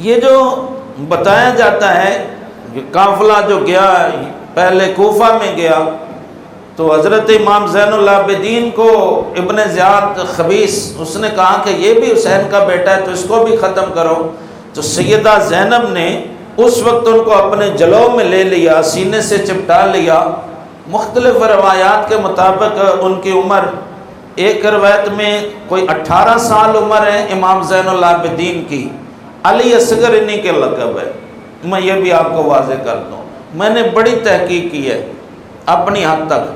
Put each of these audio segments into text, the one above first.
یہ جو بتایا جاتا ہے کہ قافلہ جو گیا پہلے کوفہ میں گیا تو حضرت امام زین العابدین کو ابن زیاد خبیث اس نے کہا کہ یہ بھی حسین کا بیٹا ہے تو اس کو بھی ختم کرو، تو سیدہ زینب نے اس وقت ان کو اپنے جلو میں لے لیا، سینے سے چپٹا لیا۔ مختلف روایات کے مطابق ان کی عمر، ایک روایت میں کوئی 18 سال عمر ہے امام زین العابدین کی، علی اصغر انہی کے لقب ہے۔ میں یہ بھی آپ کو واضح کر دوں، میں نے بڑی تحقیق کی ہے اپنی حد تک،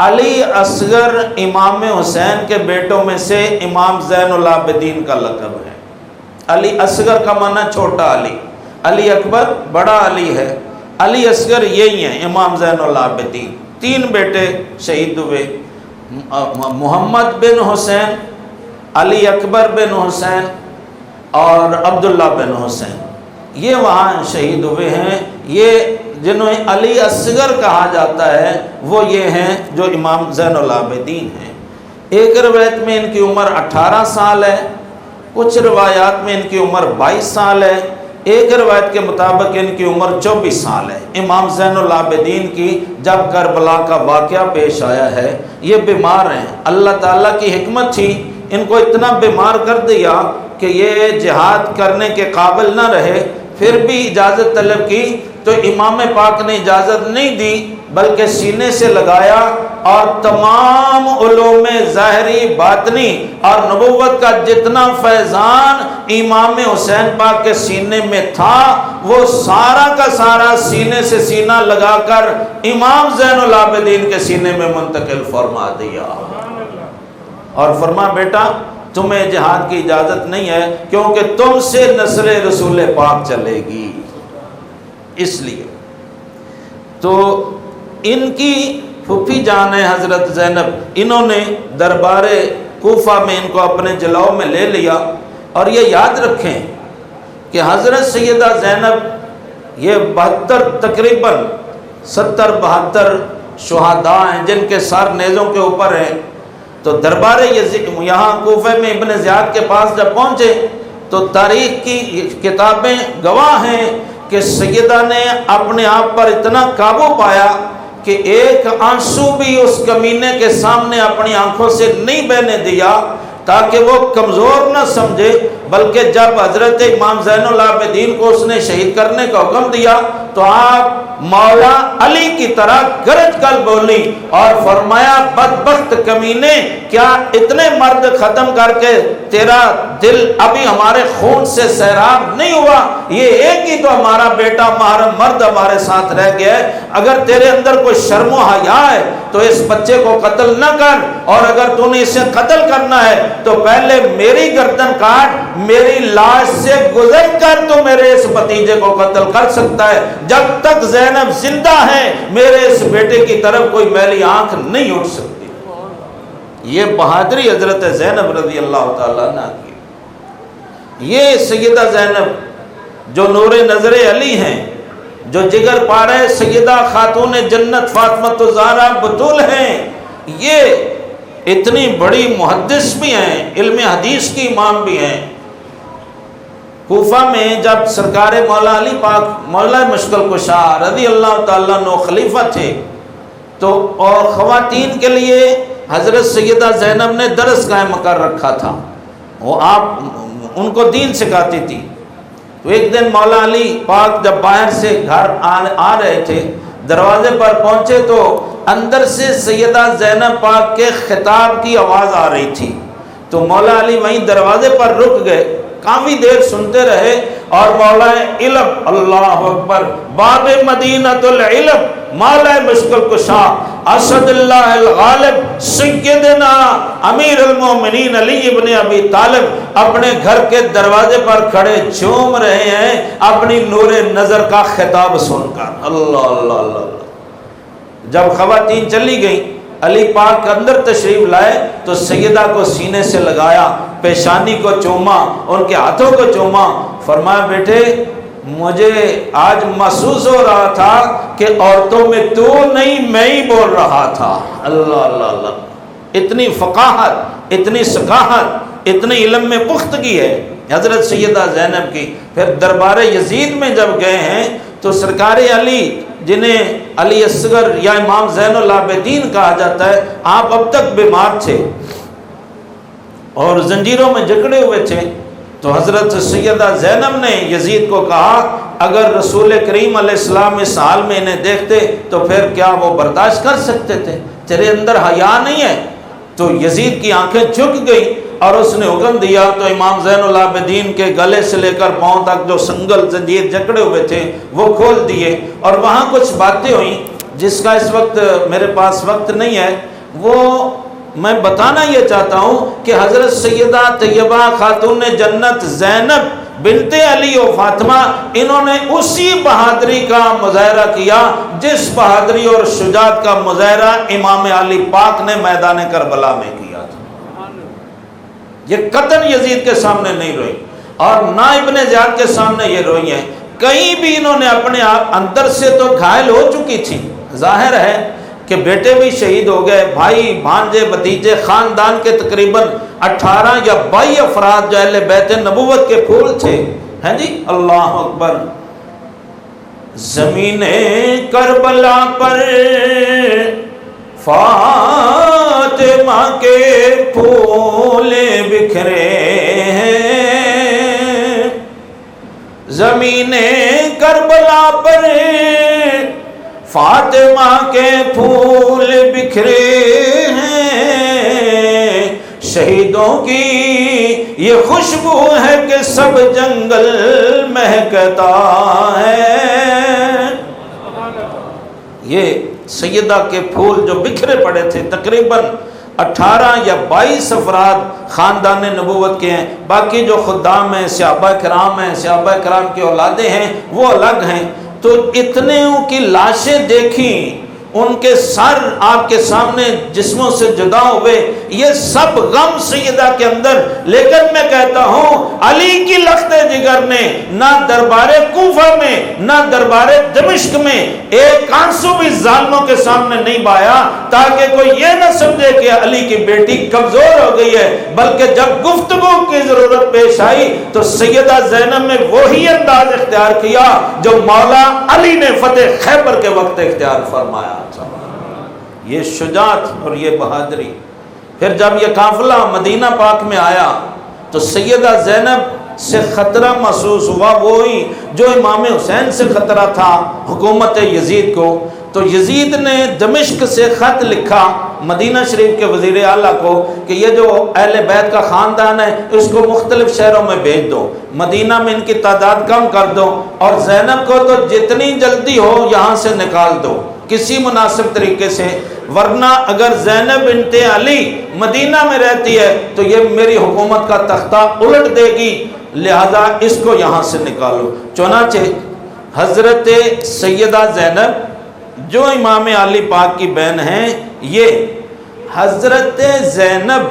علی اصغر امام حسین کے بیٹوں میں سے امام زین العابدین کا لقب ہے۔ علی اصغر کا معنی چھوٹا علی، علی اکبر بڑا علی ہے، علی اصغر یہی ہیں امام زین العابدین۔ 3 بیٹے شہید ہوئے، محمد بن حسین، علی اکبر بن حسین اور عبداللہ بن حسین، یہ وہاں شہید ہوئے ہیں۔ یہ جنہیں علی اصغر کہا جاتا ہے وہ یہ ہیں جو امام زین العابدین ہیں۔ ایک روایت میں ان کی عمر 18 سال ہے، کچھ روایات میں ان کی عمر 22 سال ہے، ایک روایت کے مطابق ان کی عمر 24 سال ہے۔ امام زین العابدین کی جب کربلا کا واقعہ پیش آیا ہے، یہ بیمار ہیں، اللہ تعالیٰ کی حکمت تھی ان کو اتنا بیمار کر دیا کہ یہ جہاد کرنے کے قابل نہ رہے، پھر بھی اجازت طلب کی تو امام پاک نے اجازت نہیں دی بلکہ سینے سے لگایا، اور تمام علوم ظاہری باطنی اور نبوت کا جتنا فیضان امام حسین پاک کے سینے میں تھا وہ سارا کا سارا سینے سے سینہ لگا کر امام زین العابدین کے سینے میں منتقل فرما دیا، اور فرما بیٹا تمہیں جہاد کی اجازت نہیں ہے کیونکہ تم سے نسل رسول پاک چلے گی۔ اس لیے تو ان کی پھوپھی جان ہے حضرت زینب، انہوں نے دربار کوفہ میں ان کو اپنے جلو میں لے لیا۔ اور یہ یاد رکھیں کہ حضرت سیدہ زینب یہ 72 تقریباً 70-72 شہداء ہیں جن کے سر نیزوں کے اوپر ہیں۔ تو دربار یہاں کوفہ میں ابن زیاد کے پاس جب پہنچے تو تاریخ کی کتابیں گواہ ہیں کہ سیدہ نے اپنے آپ پر اتنا قابو پایا کہ ایک آنسو بھی اس کمینے کے سامنے اپنی آنکھوں سے نہیں بہنے دیا تاکہ وہ کمزور نہ سمجھے، بلکہ جب حضرت امام زین العابدین کو اس نے شہید کرنے کا حکم دیا تو آپ مولا علی کی طرح گرج کر بولی اور فرمایا بدبخت کمینے، کیا اتنے مرد ختم کر کے تیرا دل ابھی ہمارے خون سے سیراب نہیں ہوا؟ یہ ایک ہی تو ہمارا بیٹا محرم مرد ہمارے ساتھ رہ گیا ہے، اگر تیرے اندر کوئی شرم و حیا ہے تو اس بچے کو قتل نہ کر، اور اگر تو نے اسے قتل کرنا ہے تو پہلے میری گردن کاٹ، میری لاش سے گزر کر تو میرے اس بھتیجے کو قتل کر سکتا ہے، جب تک زینب زندہ ہے میرے اس بیٹے کی طرف کوئی میلی آنکھ نہیں اٹھ سکتی۔ یہ بہادری حضرت زینب رضی اللہ تعالیٰ عنہ کی۔ یہ سیدہ زینب جو نور نظر علی ہیں، جو جگر پارے سیدہ خاتون جنت فاطمہ الزہرا بطول ہیں، یہ اتنی بڑی محدث بھی ہیں، علم حدیث کی امام بھی ہیں۔ کوفہ میں جب سرکار مولا علی پاک مولا مشکل کشا رضی اللہ تعالیٰ عنہ خلیفہ تھے تو اور خواتین کے لیے حضرت سیدہ زینب نے درس قائم کر رکھا تھا، وہ آپ ان کو دین سکھاتی تھی۔ تو ایک دن مولا علی پاک جب باہر سے گھر آ رہے تھے، دروازے پر پہنچے تو اندر سے سیدہ زینب پاک کے خطاب کی آواز آ رہی تھی، تو مولا علی وہیں دروازے پر رک گئے، کافی دیر سنتے رہے، اور مولا علم اللہ اکبر باب مدینۃ العلم مولا مشکل کشا اسد اللہ الغالب سیدنا امیر المومنین علی ابن ابی طالب اپنے گھر کے دروازے پر کھڑے جھوم رہے ہیں اپنی نور نظر کا خطاب سن کر۔ اللہ اللہ اللہ۔ جب خواتین چلی گئیں، علی پاک اندر تشریف لائے تو سیدہ کو سینے سے لگایا، پیشانی کو چوما، ان کے ہاتھوں کو چوما، فرمایا بیٹے مجھے آج محسوس ہو رہا تھا کہ عورتوں میں تو نہیں میں ہی بول رہا تھا۔ اللہ اللہ اللہ، اتنی فقاہت، اتنی ثقافت، اتنی علم میں پختگی ہے۔ حضرت سیدہ زینب کی۔ پھر دربار یزید میں جب گئے ہیں تو سرکار علی، جنہیں علی اصغر یا امام زین العابدین کہا جاتا ہے، آپ اب تک بیمار تھے اور زنجیروں میں جکڑے ہوئے تھے۔ تو حضرت سیدہ زینب نے یزید کو کہا اگر رسول کریم علیہ السلام اس حال میں انہیں دیکھتے تو پھر کیا وہ برداشت کر سکتے تھے؟ تیرے اندر حیا نہیں ہے؟ تو یزید کی آنکھیں جھک گئی اور اس نے حکم دیا تو امام زین العابدین کے گلے سے لے کر پاؤں تک جو سنگل زنجیر جکڑے ہوئے تھے وہ کھول دیے، اور وہاں کچھ باتیں ہوئیں جس کا اس وقت میرے پاس وقت نہیں ہے، وہ میں بتانا یہ چاہتا ہوں کہ حضرت سیدہ طیبہ خاتون جنت زینب بنت علی و فاطمہ، انہوں نے اسی بہادری کا مظاہرہ کیا جس بہادری اور شجاعت کا مظاہرہ امام علی پاک نے میدان کربلا میں کیا تھا۔ یہ قطعاً یزید کے سامنے نہیں روئی اور نہ ابن زیاد کے سامنے یہ روئی ہیں، کہیں بھی انہوں نے اپنے اندر سے تو گھائل ہو چکی تھی۔ ظاہر ہے کہ بیٹے بھی شہید ہو گئے، بھائی بھانجے بھتیجے، خاندان کے تقریباً 18 یا 22 افراد جو اہل بیت نبوت کے پھول تھے، ہیں جی، اللہ اکبر۔ زمین کربلا پر فاطمہ کے پھول بکھرے ہیں، زمین کربلا پر فاطمہ کے پھول بکھرے ہیں، شہیدوں کی یہ خوشبو ہے کہ سب جنگل مہکتا ہے۔ یہ سیدہ کے پھول جو بکھرے پڑے تھے، تقریباً 18 یا 22 افراد خاندان نبوت کے ہیں، باقی جو خدام ہیں، صحابہ کرام ہیں، صحابہ کرام کی اولادیں ہیں، وہ الگ ہیں۔ تو اتنے کی لاشیں دیکھیں، ان کے سر آپ کے سامنے جسموں سے جدا ہوئے، یہ سب غم سیدہ کے اندر۔ لیکن میں کہتا ہوں علی کی لخت جگر نے نہ دربار کوفہ میں نہ دربار دمشق میں ایک آنسو بھی ظالموں کے سامنے نہیں بہایا، تاکہ کوئی یہ نہ سمجھے کہ علی کی بیٹی کمزور ہو گئی ہے، بلکہ جب گفتگو کی ضرورت پیش آئی تو سیدہ زینب نے وہی انداز اختیار کیا جو مولا علی نے فتح خیبر کے وقت اختیار فرمایا تھا۔ یہ شجاعت اور یہ بہادری۔ پھر جب یہ قافلہ مدینہ پاک میں آیا تو سیدہ زینب سے خطرہ محسوس ہوا، وہی جو امام حسین سے خطرہ تھا حکومت یزید کو۔ تو یزید نے دمشق سے خط لکھا مدینہ شریف کے وزیر اعلیٰ کو کہ یہ جو اہل بیت کا خاندان ہے اس کو مختلف شہروں میں بھیج دو، مدینہ میں ان کی تعداد کم کر دو، اور زینب کو تو جتنی جلدی ہو یہاں سے نکال دو کسی مناسب طریقے سے، ورنہ اگر زینب بنت علی مدینہ میں رہتی ہے تو یہ میری حکومت کا تختہ الٹ دے گی، لہذا اس کو یہاں سے نکالو۔ چنانچہ حضرت سیدہ زینب جو امام علی پاک کی بہن ہیں، یہ حضرت زینب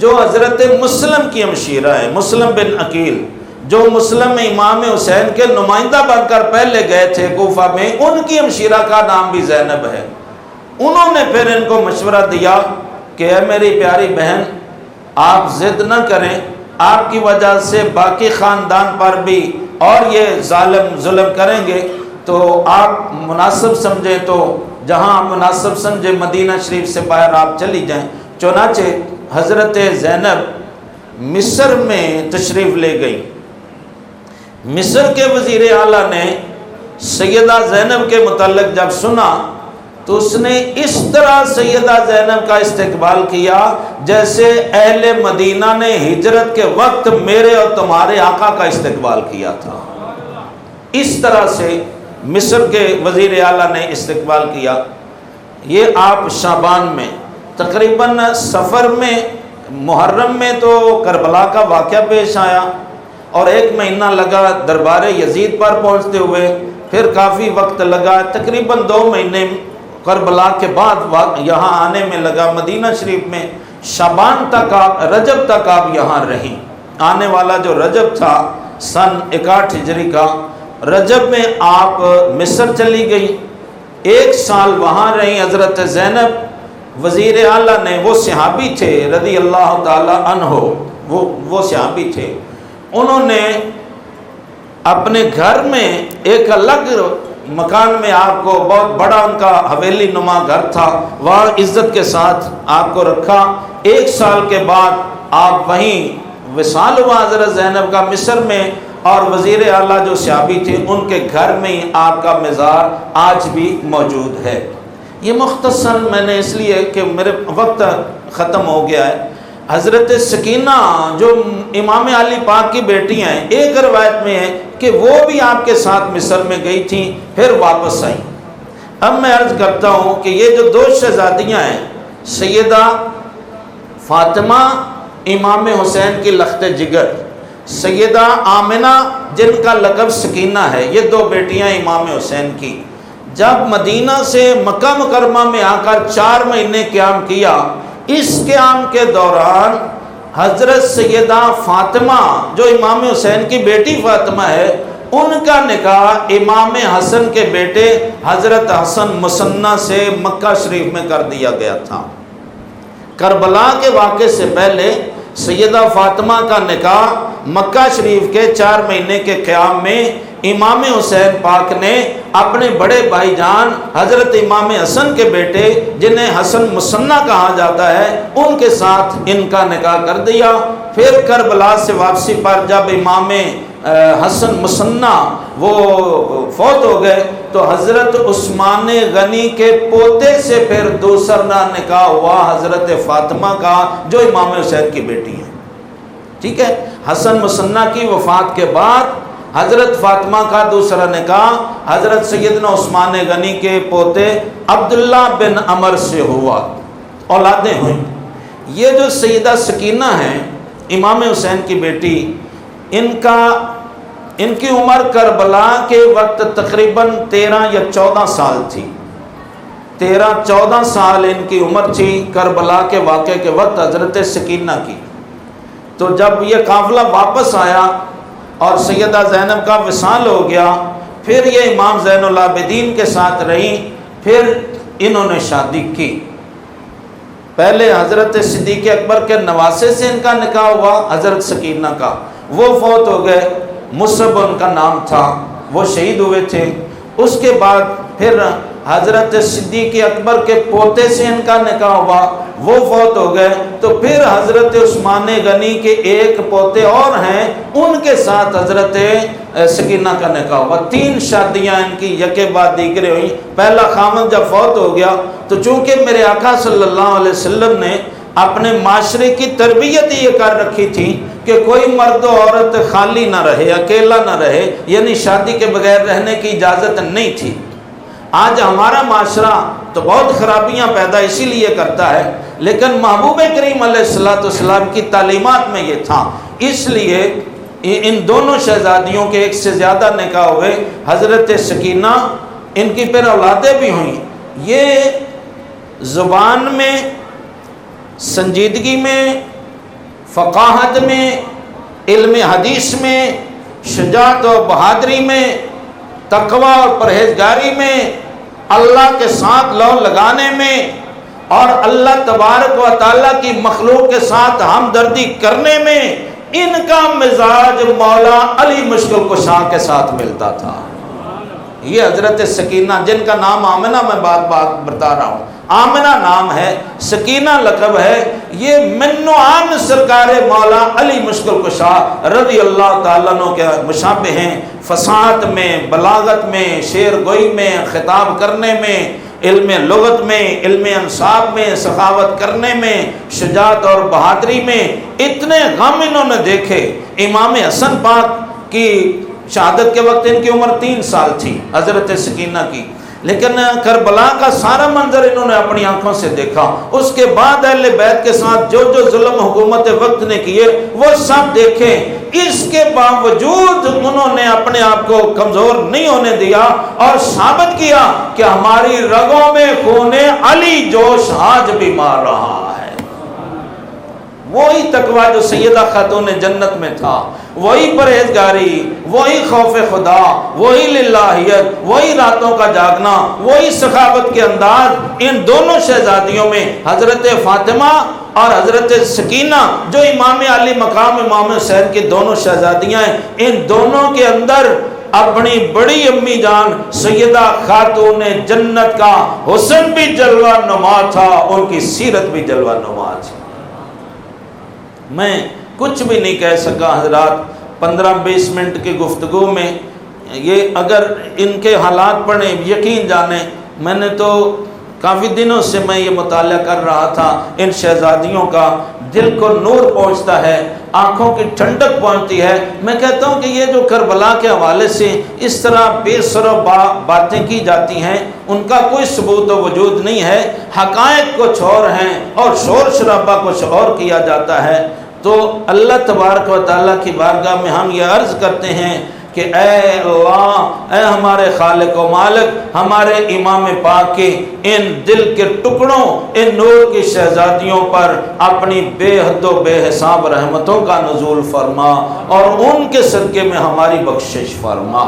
جو حضرت مسلم کی ہمشیرہ ہے، مسلم بن عقیل، جو مسلم امام حسین کے نمائندہ بن کر پہلے گئے تھے کوفہ میں، ان کی ہمشیرہ کا نام بھی زینب ہے۔ انہوں نے پھر ان کو مشورہ دیا کہ اے میری پیاری بہن، آپ ضد نہ کریں، آپ کی وجہ سے باقی خاندان پر بھی اور یہ ظالم ظلم کریں گے، تو آپ مناسب سمجھیں تو جہاں آپ مناسب سمجھیں مدینہ شریف سے باہر آپ چلی جائیں۔ چنانچہ حضرت زینب مصر میں تشریف لے گئی۔ مصر کے وزیر اعلیٰ نے سیدہ زینب کے متعلق جب سنا تو اس نے اس طرح سیدہ زینب کا استقبال کیا جیسے اہل مدینہ نے ہجرت کے وقت میرے اور تمہارے آقا کا استقبال کیا تھا۔ اس طرح سے مصر کے وزیر اعلیٰ نے استقبال کیا۔ یہ آپ شعبان میں تقریباً سفر میں محرم میں تو کربلا کا واقعہ پیش آیا اور 1 مہینہ لگا دربار یزید پر پہنچتے ہوئے، پھر کافی وقت لگا، تقریباً 2 مہینے کربلا کے بعد یہاں آنے میں لگا مدینہ شریف میں۔ شعبان تک آپ، رجب تک آپ یہاں رہیں۔ آنے والا جو رجب تھا سن 61 ہجری کا، رجب میں آپ مصر چلی گئی، 1 سال وہاں رہی حضرت زینب۔ وزیر اعلیٰ نے، وہ صحابی تھے رضی اللہ تعالی عنہ، وہ صحابی تھے، انہوں نے اپنے گھر میں ایک الگ مکان میں آپ کو، بہت بڑا ان کا حویلی نما گھر تھا، وہاں عزت کے ساتھ آپ کو رکھا۔ 1 سال کے بعد آپ وہیں وصال ہوا حضرت زینب کا مصر میں، اور وزیر اعلیٰ جو صحابی تھے ان کے گھر میں ہی آپ کا مزار آج بھی موجود ہے۔ یہ مختصر میں نے اس لیے کہ میرے وقت ختم ہو گیا ہے۔ حضرت سکینہ جو امام علی پاک کی بیٹی ہیں، ایک روایت میں ہے کہ وہ بھی آپ کے ساتھ مصر میں گئی تھیں، پھر واپس آئیں۔ اب میں عرض کرتا ہوں کہ یہ جو 2 شہزادیاں ہیں، سیدہ فاطمہ امام حسین کی لخت جگر، سیدہ آمنہ جن کا لقب سکینہ ہے، یہ 2 بیٹیاں امام حسین کی، جب مدینہ سے مکہ مکرمہ میں آ کر 4 مہینے قیام کیا، اس قیام کے دوران حضرت سیدہ فاطمہ جو امام حسین کی بیٹی فاطمہ ہے، ان کا نکاح امام حسن کے بیٹے حضرت حسن مثنیٰ سے مکہ شریف میں کر دیا گیا تھا۔ کربلا کے واقعے سے پہلے سیدہ فاطمہ کا نکاح مکہ شریف کے 4 مہینے کے قیام میں امام حسین پاک نے اپنے بڑے بھائی جان حضرت امام حسن کے بیٹے جنہیں حسن مثنیٰ کہا جاتا ہے ان کے ساتھ ان کا نکاح کر دیا۔ پھر کربلا سے واپسی پر جب امام حسن مثنیٰ وہ فوت ہو گئے تو حضرت عثمان غنی کے پوتے سے پھر دوسرا نکاح ہوا حضرت فاطمہ کا جو امام حسین کی بیٹی ہے۔ ٹھیک ہے، حسن مثنیٰ کی وفات کے بعد حضرت فاطمہ کا دوسرا نکاح حضرت سیدنا عثمان غنی کے پوتے عبداللہ بن عمر سے ہوا، اولادیں ہوئیں۔ یہ جو سیدہ سکینہ ہیں امام حسین کی بیٹی، ان کی عمر کربلا کے وقت تقریباً 13 یا 14 سال تھی۔ 13-14 سال ان کی عمر تھی کربلا کے واقعے کے وقت حضرت سکینہ کی۔ تو جب یہ قافلہ واپس آیا اور سیدہ زینب کا وصال ہو گیا، پھر یہ امام زین العابدین کے ساتھ رہیں، پھر انہوں نے شادی کی۔ پہلے حضرت صدیق اکبر کے نواسے سے ان کا نکاح ہوا حضرت سکینہ کا، وہ فوت ہو گئے، مصعب ان کا نام تھا، وہ شہید ہوئے تھے۔ اس کے بعد پھر حضرت صدیق اکبر کے پوتے سے ان کا نکاح ہوا، وہ فوت ہو گئے، تو پھر حضرت عثمان غنی کے ایک پوتے اور ہیں، ان کے ساتھ حضرت سکینہ کا نکاح ہوا۔ 3 شادیاں ان کی یکے بعد دیگرے ہوئیں۔ پہلا خامد جب فوت ہو گیا تو چونکہ میرے آقا صلی اللہ علیہ وسلم نے اپنے معاشرے کی تربیت یہ کر رکھی تھی کہ کوئی مرد و عورت خالی نہ رہے، اکیلا نہ رہے، یعنی شادی کے بغیر رہنے کی اجازت نہیں تھی۔ آج ہمارا معاشرہ تو بہت خرابیاں پیدا اسی لیے کرتا ہے، لیکن محبوب کریم علیہ السلام کی تعلیمات میں یہ تھا، اس لیے ان دونوں شہزادیوں کے ایک سے زیادہ نکاح ہوئے۔ حضرت سکینہ ان کی پھر اولادیں بھی ہوئیں۔ یہ زبان میں، سنجیدگی میں، فقاہت میں، علم حدیث میں، شجاعت و بہادری میں، تقوی اور پرہیزگاری میں، اللہ کے ساتھ لو لگانے میں، اور اللہ تبارک و تعالیٰ کی مخلوق کے ساتھ ہمدردی کرنے میں ان کا مزاج مولا علی مشکل کشا کے ساتھ ملتا تھا۔ یہ حضرت سکینہ جن کا نام آمنہ میں بات بتا رہا ہوں، آمنہ نام ہے، سکینہ لقب ہے، یہ منوعان سرکار مولا علی مشکل کشا رضی اللہ تعالیٰ عنہ کے مشابہ ہیں، فصاحت میں، بلاغت میں، شعر گوئی میں، خطاب کرنے میں، علم لغت میں، علم انصاب میں، سخاوت کرنے میں، شجاعت اور بہادری میں۔ اتنے غم انہوں نے دیکھے۔ امام حسن پاک کی شہادت کے وقت ان کی عمر 3 سال تھی حضرت سکینہ کی، لیکن کربلا کا سارا منظر انہوں نے اپنی آنکھوں سے دیکھا۔ اس کے بعد اہل بیت کے ساتھ جو جو ظلم حکومت وقت نے کیے وہ سب دیکھے، اس کے باوجود انہوں نے اپنے آپ کو کمزور نہیں ہونے دیا اور ثابت کیا کہ ہماری رگوں میں خون علی جوش آج بھی مار رہا ہے۔ وہی تقویٰ جو سیدہ خاتون جنت میں تھا، وہی پرہیزگاری، وہی خوف خدا، وہی للہیت، وہی راتوں کا جاگنا، وہی سخاوت کے انداز ان دونوں شہزادیوں میں حضرت فاطمہ اور حضرت سکینہ جو امام علی مقام امام حسین کی دونوں شہزادیاں ہیں، ان دونوں کے اندر اپنی بڑی امی جان سیدہ خاتون جنت کا حسن بھی جلوہ نما تھا، ان کی سیرت بھی جلوہ نما تھی۔ میں کچھ بھی نہیں کہہ سکا حضرات 15-20 منٹ کی گفتگو میں، یہ اگر ان کے حالات پڑھیں یقین جانیں، میں نے تو کافی دنوں سے میں یہ مطالعہ کر رہا تھا، ان شہزادیوں کا دل کو نور پہنچتا ہے، آنکھوں کی ٹھنڈک پہنچتی ہے۔ میں کہتا ہوں کہ یہ جو کربلا کے حوالے سے اس طرح بے سر و باتیں کی جاتی ہیں، ان کا کوئی ثبوت و وجود نہیں ہے، حقائق کچھ اور ہیں اور شور شرابہ کچھ اور کیا جاتا ہے۔ تو اللہ تبارک و تعالیٰ کی بارگاہ میں ہم یہ عرض کرتے ہیں کہ اے اللہ، اے ہمارے خالق و مالک، ہمارے امام پاک کے ان دل کے ٹکڑوں، ان نور کی شہزادیوں پر اپنی بے حد و بے حساب رحمتوں کا نزول فرما اور ان کے صدقے میں ہماری بخشش فرما۔